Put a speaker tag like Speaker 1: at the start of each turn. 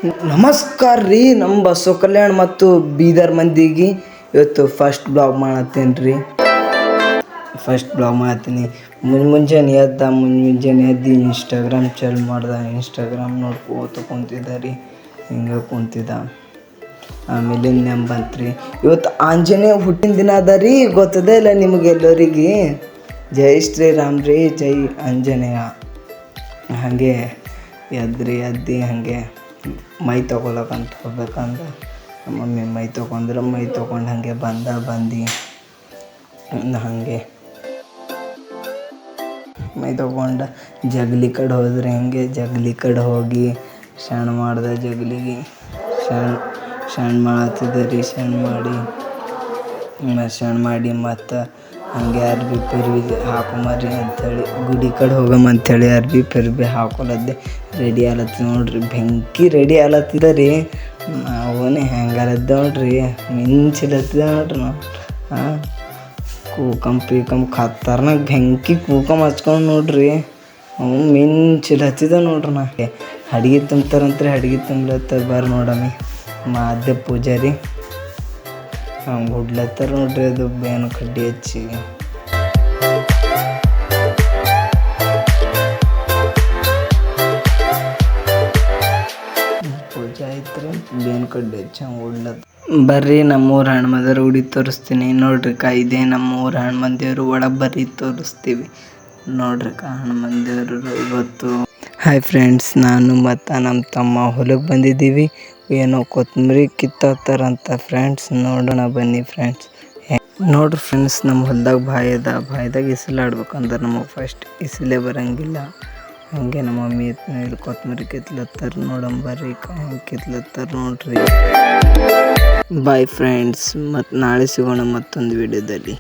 Speaker 1: ನಮಸ್ಕಾರ ರೀ, ನಮ್ಮ ಬಸವ ಕಲ್ಯಾಣ ಮತ್ತು ಬೀದರ್ ಮಂದಿಗೆ ಇವತ್ತು ಫಸ್ಟ್ ಬ್ಲಾಗ್ ಮಾಡತ್ತೀನಿ. ಮುಂಜಾನೆ ಎದ್ದು ಇನ್ಸ್ಟಾಗ್ರಾಮ್ ಚಾಲು ಮಾಡ್ದೆ. ಇನ್ಸ್ಟಾಗ್ರಾಮ್ ನೋಡ್ಕೋತ ಕುಂತಿದ್ದೆ ಹಿಂಗೆ ಕುಂತಿದ್ದ. ಆಮೇಲೆ ನೆಮ್ಮ ಬಂತ್ರಿ. ಇವತ್ತು ಆಂಜನೇಯ ಹುಟ್ಟಿನ ದಿನ ಅದ ರೀ, ಗೊತ್ತದೇ ಇಲ್ಲ ನಿಮಗೆಲ್ಲರಿಗೆ. ಜೈ ಶ್ರೀರಾಮ್ ರೀ, ಜೈ ಆಂಜನೇಯ. ಹಾಗೆ ಎದ್ದು ಹಾಗೆ ಮೈ ತೊಗೊಳಕಂತ ಹೋಗ್ಬೇಕಂದ ಮಮ್ಮಿ ಮೈ ತೊಗೊಂಡ್ರು. ಮೈ ತೊಗೊಂಡು ಹಾಗೆ ಬಂದು ಹಾಗೆ ಮೈ ತೊಗೊಂಡು ಜಗಲಿ ಕಡೆ ಹೋದ್ರೆ ಹಿಂಗೆ ಜಗಲಿ ಕಡೆ ಹೋಗಿ ಶರಣ ಮಾಡ್ದೆ. ಜಗಲಿಗೆ ಶರಣ ಮಾಡತ್ತಿದ್ದೆ ರೀ. ಶರಣ ಮಾಡಿ ಮತ್ತು ಹಂಗೆ ಅರ್ಬಿ ಹಾಕೊಂಬರ್ರಿ ಅಂಥೇಳಿ ಗುಡಿ ಕಡೆ ಹೋಗಮ್ಮಂಥೇಳಿ ಅರ್ಬಿ ಹಾಕೊಳದ್ದೆ. ರೆಡಿ ಆಲತ್ತಿದ ನೋಡ್ರಿ, ಬೆಂಕಿ ರೆಡಿ ಆಲತ್ತಿದ ರೀ. ಅವನೇ ಹೆಂಗಾಲದ್ದ ನೋಡ್ರಿ, ಮಿಂಚಿಲತ್ತಿದ ನೋಡ್ರಿ. ನಾವು ಕೂಕಂಪ್ ಖತರ್ನಾಗ ಬೆಂಕಿ ಕೂಕಂಬ ಹಚ್ಕೊಂಡು ನೋಡ್ರಿ. ಅವು ಮಿಂಚಿಲತ್ತಿದ ನೋಡ್ರಿ. ನಾ ಅಡ್ಗೆ ತುಂಬ್ತಾರಂತ್ರಿ, ಅಡ್ಗೆ ತುಂಬ್ಲತ್ತ ಬರ್ರಿ ನೋಡಮ್ಮಿ. ಮಾದ್ಯ ಪೂಜಾರಿ ಹಂಗೆ ಹುಡ್ಲತ್ತಾರ ನೋಡ್ರಿ. ಅದು ಬೇನು ಕಡ್ಡಿ ಹಚ್ಚಿ ಪೂಜೆ ಆಯ್ತು ರೀ. ಬೇನು ಕಡ್ಡಿ ಹಚ್ಚಿ ಹಂಗೆ ಹುಡ್ಲತ್ತ. ಬರ್ರಿ ನಮ್ಮೂರು ಹಣ್ಮಂದಿರ ಉಡಿ ತೋರಿಸ್ತೀನಿ ನೋಡ್ರಿ. ಇದೇ ನಮ್ಮೂರು ಹಣ್ಮಂದಿರು. ಒಳಗೆ ಬರ್ರಿ ತೋರಿಸ್ತೀವಿ ನೋಡ್ರಿ. ಹಣ್ಮಂದಿರು ಇವತ್ತು ಹಾಯ್ ಫ್ರೆಂಡ್ಸ್, ನಾನು ಮತ್ತು ನಮ್ಮ ತಮ್ಮ ಹೊಲಕ್ಕೆ ಬಂದಿದ್ದೀವಿ. ಏನೋ ಕೊತ್ತಂಬರಿ ಕಿತ್ತಾತಾರಂತ ಫ್ರೆಂಡ್ಸ್, ನೋಡೋಣ ಬನ್ನಿ ಫ್ರೆಂಡ್ಸ್. ನೋಡ್ರಿ ಫ್ರೆಂಡ್ಸ್, ನಮ್ಮ ಹೊಲ್ದಾಗ ಬಾಯಿದಾಗ ಇಸಿಲಾಡ್ಬೇಕಂದ್ರೆ ನಮಗೆ ಫಸ್ಟ್ ಇಸಿಲೇ ಬರೋಂಗಿಲ್ಲ. ಹಾಗೆ ನಮ್ಮ ಮಮ್ಮಿ ಇಲ್ಲಿ ಕೊತ್ತಂಬರಿ ಕಿತ್ಲತ್ತಾರ. ನೋಡಂಬರ್ರಿ ಕಿತ್ಲತ್ತಾರ ನೋಡ್ರಿ. ಬಾಯ್ ಫ್ರೆಂಡ್ಸ್, ಮತ್ತು ನಾಳೆ ಸಿಗೋಣ ಮತ್ತೊಂದು ವಿಡಿಯೋದಲ್ಲಿ.